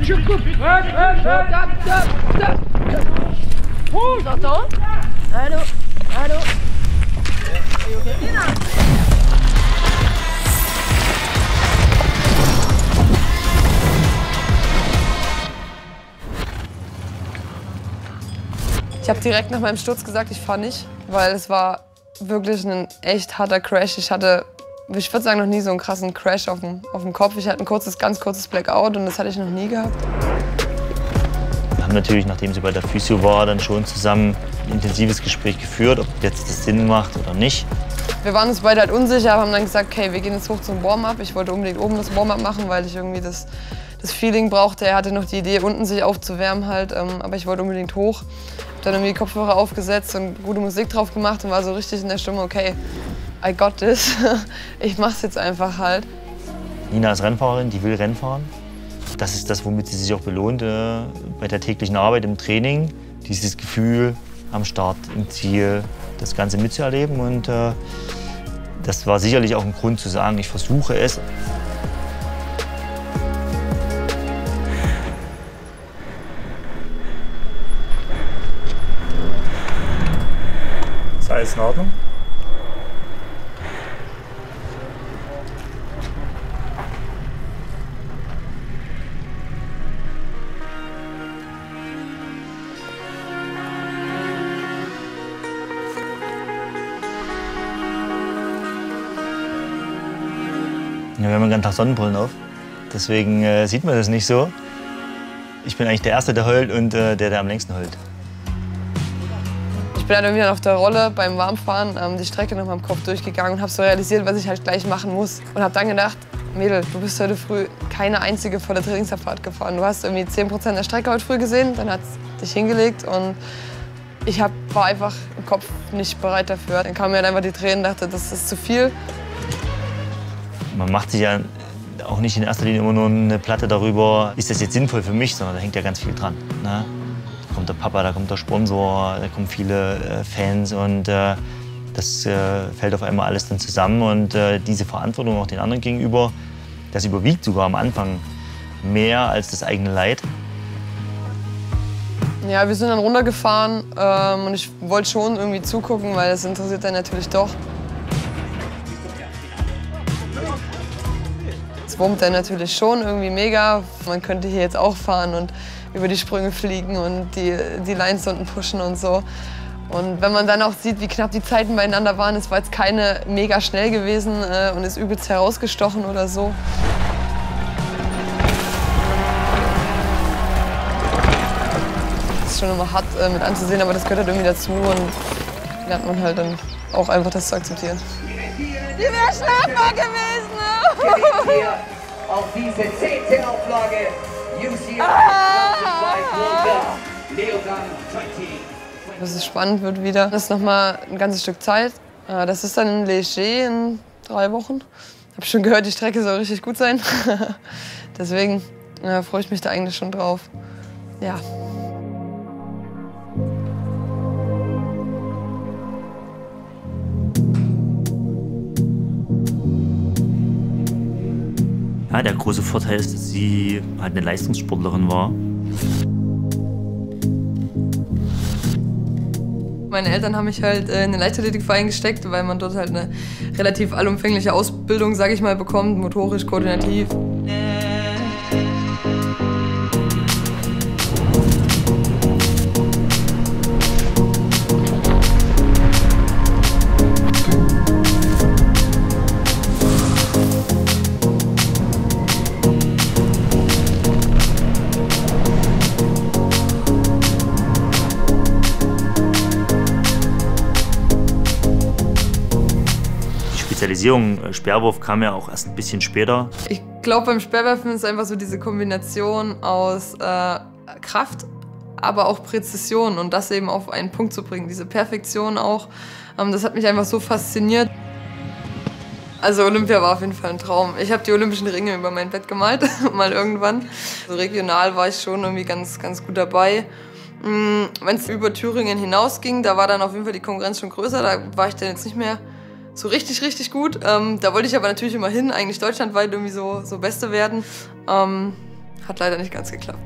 T'entends? Allô? Allô? Ich habe direkt nach meinem Sturz gesagt, ich fahre nicht, weil es war wirklich ein echt harter Crash. Ich hatte, ich würde sagen, noch nie so einen krassen Crash auf dem Kopf. Ich hatte ein ganz kurzes Blackout und das hatte ich noch nie gehabt. Wir haben natürlich, nachdem sie bei der Physio war, dann schon zusammen ein intensives Gespräch geführt, ob jetzt das Sinn macht oder nicht. Wir waren uns beide halt unsicher, aber haben dann gesagt, okay, wir gehen jetzt hoch zum Warm-up. Ich wollte unbedingt oben das Warm-up machen, weil ich irgendwie das Feeling brauchte. Er hatte noch die Idee, unten sich aufzuwärmen halt, aber ich wollte unbedingt hoch. Hab dann irgendwie Kopfhörer aufgesetzt und gute Musik drauf gemacht und war so richtig in der Stimme, okay, I got this. Ich mach's jetzt einfach halt. Nina ist Rennfahrerin, die will Rennen fahren. Das ist das, womit sie sich auch belohnt bei der täglichen Arbeit im Training. Dieses Gefühl am Start, im Ziel, das Ganze mitzuerleben. Und das war sicherlich auch ein Grund zu sagen, ich versuche es. Ist alles in Ordnung? Ja, wir haben den ganzen Tag Sonnenbrillen auf, deswegen sieht man das nicht so. Ich bin eigentlich der Erste, der heult und der am längsten heult. Ich bin dann irgendwie auf der Rolle beim Warmfahren die Strecke noch mal im Kopf durchgegangen und habe so realisiert, was ich halt gleich machen muss. Und habe dann gedacht, Mädel, du bist heute früh keine einzige volle Trainingsabfahrt gefahren. Du hast irgendwie 10% der Strecke heute früh gesehen, dann hat es dich hingelegt und ich war einfach im Kopf nicht bereit dafür. Dann kamen mir halt einfach die Tränen und dachte, das ist zu viel. Man macht sich ja auch nicht in erster Linie immer nur eine Platte darüber, ist das jetzt sinnvoll für mich, sondern da hängt ja ganz viel dran. Ne? Da kommt der Papa, da kommt der Sponsor, da kommen viele Fans und das fällt auf einmal alles dann zusammen. Und diese Verantwortung auch den anderen gegenüber, das überwiegt sogar am Anfang mehr als das eigene Leid. Ja, wir sind dann runtergefahren und ich wollte schon irgendwie zugucken, weil das interessiert dann natürlich doch. Es wurmt dann natürlich schon irgendwie mega. Man könnte hier jetzt auch fahren und über die Sprünge fliegen und die Lines unten pushen und so. Und wenn man dann auch sieht, wie knapp die Zeiten beieinander waren, es war jetzt keine mega schnell gewesen und ist übelst herausgestochen oder so. Das ist schon immer hart mit anzusehen, aber das gehört halt irgendwie dazu und lernt man halt dann auch einfach das zu akzeptieren. Die wäre schlafbar gewesen! Hier auf diese 10. Auflage UCI Leogang 20. Dass es spannend wird wieder. Das ist noch mal ein ganzes Stück Zeit. Das ist dann in Léger in 3 Wochen. Ich habe schon gehört, die Strecke soll richtig gut sein. Deswegen freue ich mich da eigentlich schon drauf. Ja. Ja, der große Vorteil ist, dass sie halt eine Leistungssportlerin war. Meine Eltern haben mich halt in den Leichtathletikverein gesteckt, weil man dort halt eine relativ allumfängliche Ausbildung, sage ich mal, bekommt, motorisch, koordinativ. Spezialisierung Speerwurf kam ja auch erst ein bisschen später. Ich glaube, beim Speerwerfen ist einfach so diese Kombination aus Kraft, aber auch Präzision und das eben auf einen Punkt zu bringen, diese Perfektion auch. Das hat mich einfach so fasziniert. Also Olympia war auf jeden Fall ein Traum. Ich habe die olympischen Ringe über mein Bett gemalt, mal irgendwann. Also regional war ich schon irgendwie ganz gut dabei. Wenn es über Thüringen hinausging, da war dann auf jeden Fall die Konkurrenz schon größer. Da war ich dann jetzt nicht mehr so richtig gut. Da wollte ich aber natürlich immer hin, eigentlich deutschlandweit irgendwie so Beste werden. Habe Hat leider nicht ganz geklappt.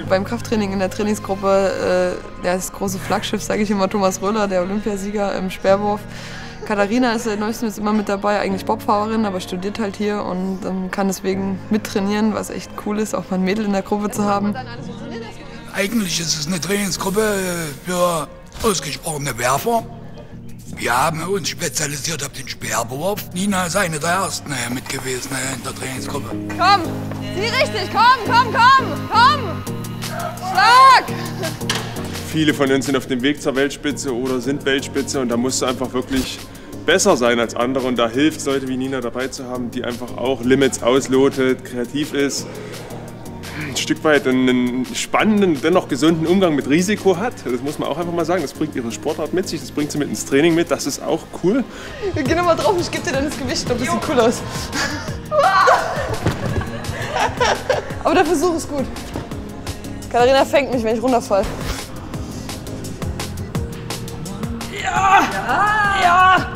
Beim Krafttraining in der Trainingsgruppe, das große Flaggschiff, sage ich immer, Thomas Röller, der Olympiasieger im Speerwurf. Katharina ist seit neuestem jetzt immer mit dabei, eigentlich Bobfahrerin, aber studiert halt hier und kann deswegen mittrainieren, was echt cool ist, auch mal ein Mädel in der Gruppe zu haben. Eigentlich ist es eine Trainingsgruppe für ausgesprochene Werfer. Wir haben uns spezialisiert auf den Speerwurf. Nina ist eine der ersten mit gewesen in der Trainingsgruppe. Komm, sieh richtig, komm! Schlag! Viele von uns sind auf dem Weg zur Weltspitze oder sind Weltspitze und da musst du einfach wirklich besser sein als andere und da hilft es, Leute wie Nina dabei zu haben, die einfach auch Limits auslotet, kreativ ist, ein Stück weit einen spannenden, dennoch gesunden Umgang mit Risiko hat. Das muss man auch einfach mal sagen, das bringt ihre Sportart mit sich, das bringt sie mit ins Training mit, das ist auch cool. Geh nochmal drauf, ich gebe dir dann das Gewicht, das sieht cool aus. Aber der Versuch ist gut. Katharina fängt mich, wenn ich runterfall. Ja!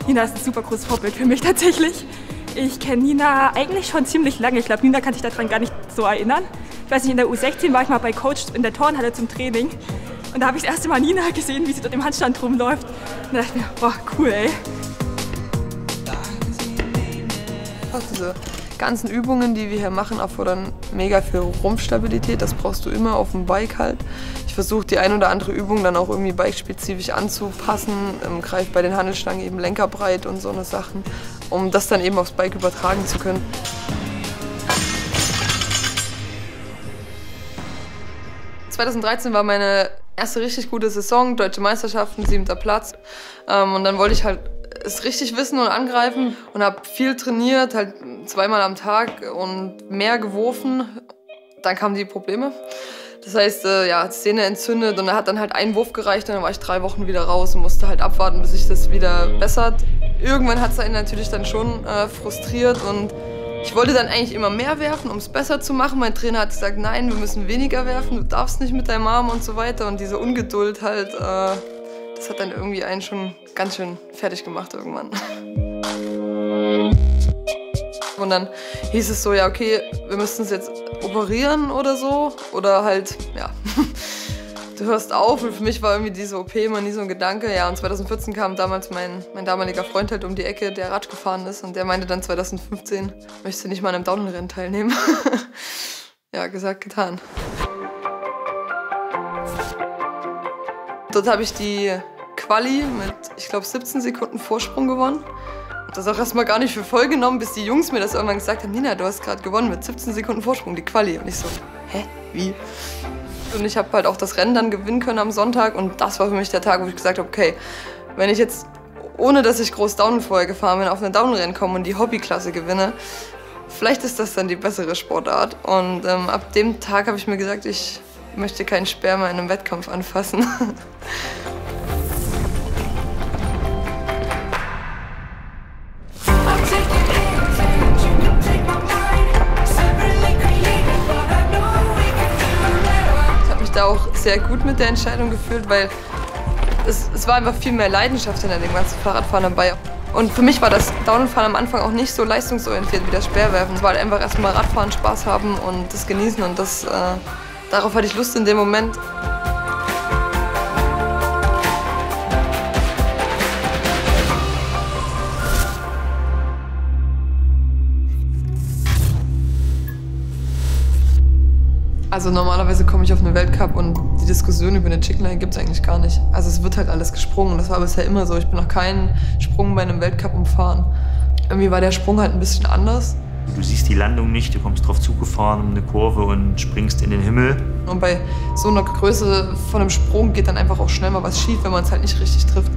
Nina ist ein super großes Vorbild für mich tatsächlich. Ich kenne Nina eigentlich schon ziemlich lange. Ich glaube, Nina kann sich daran gar nicht so erinnern. Ich weiß nicht, in der U16 war ich mal bei Coach in der Turnhalle zum Training. Und da habe ich das erste Mal Nina gesehen, wie sie dort im Handstand rumläuft. Und da dachte ich mir, boah, cool, ey. Diese ganzen Übungen, die wir hier machen, erfordern mega viel Rumpfstabilität. Das brauchst du immer auf dem Bike halt. Ich versuche die ein oder andere Übung dann auch irgendwie bikespezifisch anzupassen. Greife bei den Hantelstangen eben lenkerbreit und so eine Sachen, um das dann eben aufs Bike übertragen zu können. ...2013 war meine erste richtig gute Saison, Deutsche Meisterschaften, 7. Platz. Und dann wollte ich halt es richtig wissen und angreifen und habe viel trainiert, halt 2-mal am Tag und mehr geworfen. Dann kamen die Probleme. Das heißt, ja, Szene entzündet und da hat dann halt ein Wurf gereicht und dann war ich 3 Wochen wieder raus und musste halt abwarten, bis sich das wieder bessert. Irgendwann hat es einen natürlich dann schon frustriert und ich wollte dann eigentlich immer mehr werfen, um es besser zu machen. Mein Trainer hat gesagt, nein, wir müssen weniger werfen, du darfst nicht mit deinem Arm und so weiter. Und diese Ungeduld halt, das hat dann irgendwie einen schon ganz schön fertig gemacht irgendwann. Und dann hieß es so, ja okay, wir müssten es jetzt operieren oder so. Oder halt, ja, du hörst auf. Und für mich war irgendwie diese OP immer nie so ein Gedanke. Ja, und 2014 kam damals mein damaliger Freund halt um die Ecke, der Rad gefahren ist. Und der meinte dann 2015, möchtest du nicht mal an einem Downhill-Rennen teilnehmen? Ja, gesagt, getan. Dort habe ich die Quali mit, ich glaube, 17 Sekunden Vorsprung gewonnen. Das auch erstmal gar nicht für voll genommen, bis die Jungs mir das irgendwann gesagt haben, Nina, du hast gerade gewonnen mit 17 Sekunden Vorsprung, die Quali. Und ich so, hä, wie? Und ich habe halt auch das Rennen dann gewinnen können am Sonntag und das war für mich der Tag, wo ich gesagt habe, okay, wenn ich jetzt, ohne dass ich groß Downhill vorher gefahren bin, auf ein Downhill-Rennen komme und die Hobbyklasse gewinne, vielleicht ist das dann die bessere Sportart. Und ab dem Tag habe ich mir gesagt, ich möchte keinen Speer mehr in einem Wettkampf anfassen. Da auch sehr gut mit der Entscheidung gefühlt, weil es war einfach viel mehr Leidenschaft hinter dem ganzen Fahrradfahren dabei. Und für mich war das Downhillfahren am Anfang auch nicht so leistungsorientiert wie das Speerwerfen. Es war halt einfach erstmal Radfahren, Spaß haben und das genießen und das, darauf hatte ich Lust in dem Moment. Also normalerweise komme ich auf einen Weltcup und die Diskussion über eine Chickenline gibt es eigentlich gar nicht. Also es wird halt alles gesprungen. Das war bisher immer so. Ich bin noch keinen Sprung bei einem Weltcup umfahren. Irgendwie war der Sprung halt ein bisschen anders. Du siehst die Landung nicht, du kommst drauf zugefahren um eine Kurve und springst in den Himmel. Und bei so einer Größe von einem Sprung geht dann einfach auch schnell mal was schief, wenn man es halt nicht richtig trifft.